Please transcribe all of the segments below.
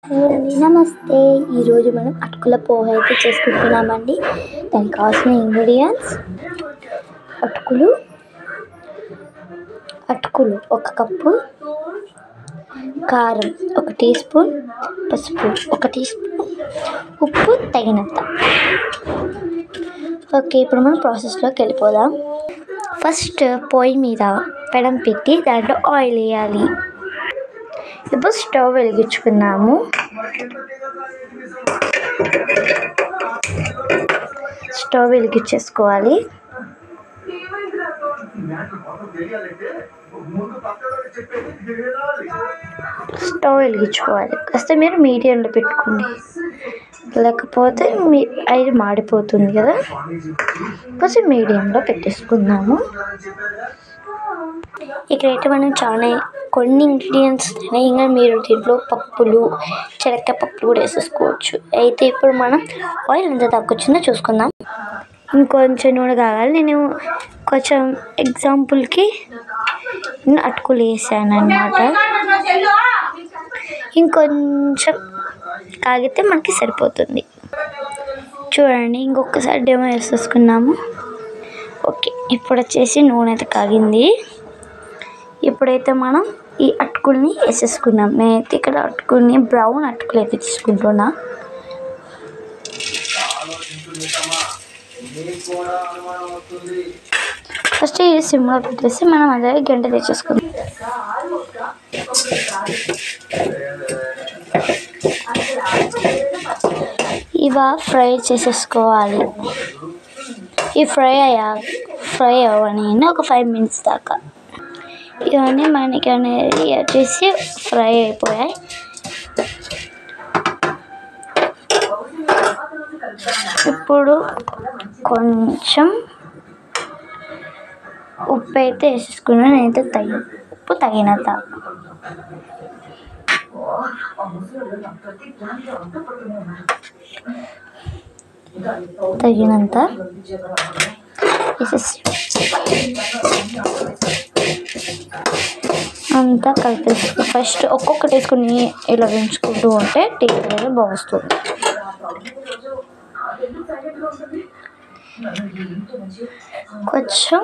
Hello అండి, నమస్తే. ఈరోజు మనం అటుకుల పోహ అయితే చేసుకుంటున్నామండి. దానికి కావాల్సిన ఇంగ్రీడియంట్స్: అటుకులు 1 కప్పు, కారం 1 టీ స్పూన్, పసుపు 1 టీ స్పూన్, ఉప్పు తగినంత. ఓకే, ఇప్పుడు మనం ప్రాసెస్లోకి వెళ్ళిపోదాం. ఫస్ట్ పొయ్యి మీద పెనం పెట్టి దాంట్లో ఆయిల్ వేయాలి. ఇప్పుడు స్టవ్ వెలిగించుకున్నాము. స్టవ్ వెలిగించేసుకోవాలి. కాస్త మీరు మీడియంలో పెట్టుకోండి, లేకపోతే మీ ఆయిల్ మాడిపోతుంది కదా. కొంచెం మీడియంలో పెట్టేసుకుందాము. ఇక్కడైతే మనం కొన్ని ఇంగ్రీడియంట్స్ ఇంకా మీరు దీంట్లో పప్పులు, శనగకాయ పప్పులు కూడా వేసేసుకోవచ్చు. అయితే ఇప్పుడు మనం ఆయిల్ ఎంత తక్కువచ్చిందో చూసుకుందాం. ఇంకొంచెం నూనె కావాలి. నేను కొంచెం ఎగ్జాంపుల్కి అటుకులు వేసాను అన్నమాట. ఇంకొంచెం కాగితే మనకి సరిపోతుంది. చూడండి, ఇంకొకసారి డెమో వేసేసుకున్నాము. ఓకే, ఇప్పుడు వచ్చేసి నూనె అయితే కాగింది. ఇప్పుడైతే మనం ఈ అటుకుల్ని వేసేసుకున్నాం. నేనైతే ఇక్కడ అటుకుల్ని బ్రౌన్ అటుకులు అయితే తీసుకుంటున్నా. ఫస్ట్ ఇది సిమ్లో పెట్టేసి మనం అదే గంట తెచ్చేసుకుందాం. ఇవా ఫ్రై చేసేసుకోవాలి. ఈ ఫ్రై అవ్వని ఒక 5 minutes దాకా. ఇవన్నీ మనకి అనేది వచ్చేసి ఫ్రై అయిపోయాయి. ఇప్పుడు కొంచెం ఉప్పు అయితే వేసేసుకున్నాను. నేనైతే ఉప్పు తగినంత. వేసేసి అంతా కలిపేసుకో. ఫస్ట్ ఒక్కొక్కటి వేసుకుని ఇలా వేయించుకుంటూ ఉంటే టేస్ట్ అనేది బాగుంటుంది. కొంచెం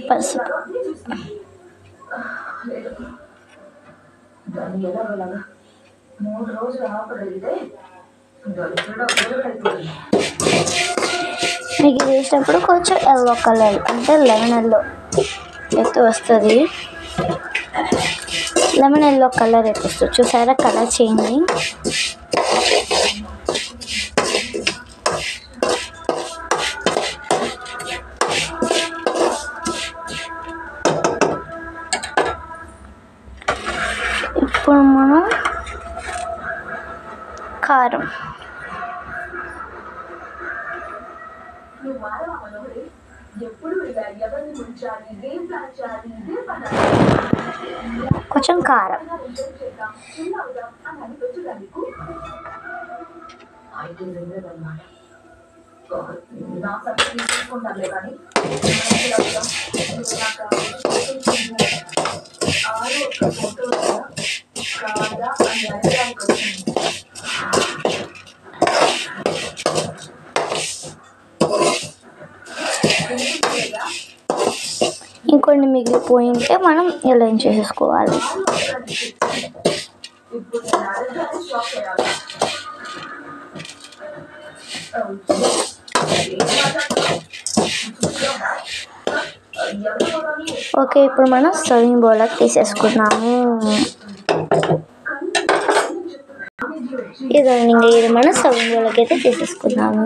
పసుపు, మీకు వేసినప్పుడు కొంచెం ఎల్లో కలర్ అంటే లెమన్ ఎల్లో అయితే వస్తుంది. లెమన్ ఎల్లో కలర్ అయితే వస్తుంది. చూసారా కలర్ చేంజింగ్. ఇప్పుడు మనం కారం కొంచెం కారం ఇంకొన్ని మిగిలిపోయింటే మనం ఇలా చేసేసుకోవాలి. ఓకే, ఇప్పుడు మనం సర్వింగ్ బౌల్లోకి తీసేసుకున్నాము. ఇది మనం సర్వింగ్ బౌల్లోకి అయితే తీసేసుకున్నాము.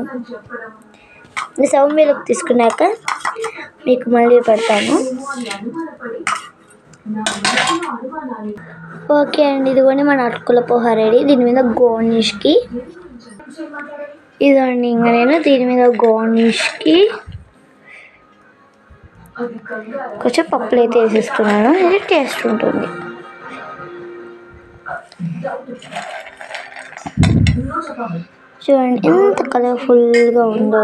సర్వింగ్ బౌల్లోకి తీసుకున్నాక మీకు మళ్ళీ పెడతాను. ఓకే అండి, ఇదిగోండి మన అటుకుల పోహ రెడీ. దీని మీద గార్నిష్కి ఇదండి. ఇంకా నేను దీని మీద గార్నిష్కి కొంచెం పప్పులు అయితే వేసేస్తున్నాను. ఇది టేస్ట్ ఉంటుంది. చూడండి ఎంత కలర్ఫుల్గా ఉందో.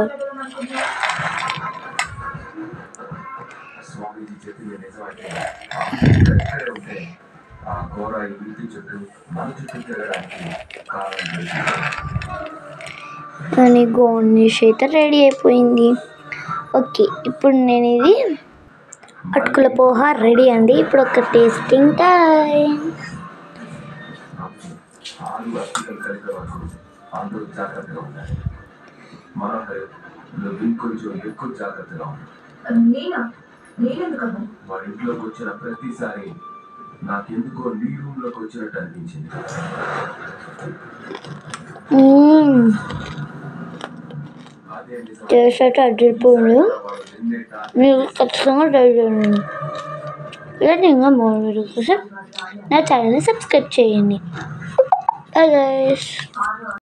అని గోర్నిష్ అయితే రెడీ అయిపోయింది. ఓకే, ఇప్పుడు నేను ఇది అటుకుల పోహ రెడీ అండి. ఇప్పుడు ఒక టేస్టింగ్ టైం. ఇంట్లోకి వచ్చిన ప్రతిసారి నాకెందుకో నీ రూమ్ లోకి వచ్చినట్టు అనిపించింది. టేస్ట్ అయితే అదిరిపోయింది. మీరు ఖచ్చితంగా ట్రై చేయండి. ఇలాంటి ఇంకా మోర్ వీడియోస్ కోసం నా ఛానల్ని సబ్స్క్రైబ్ చేయండి. Bye guys.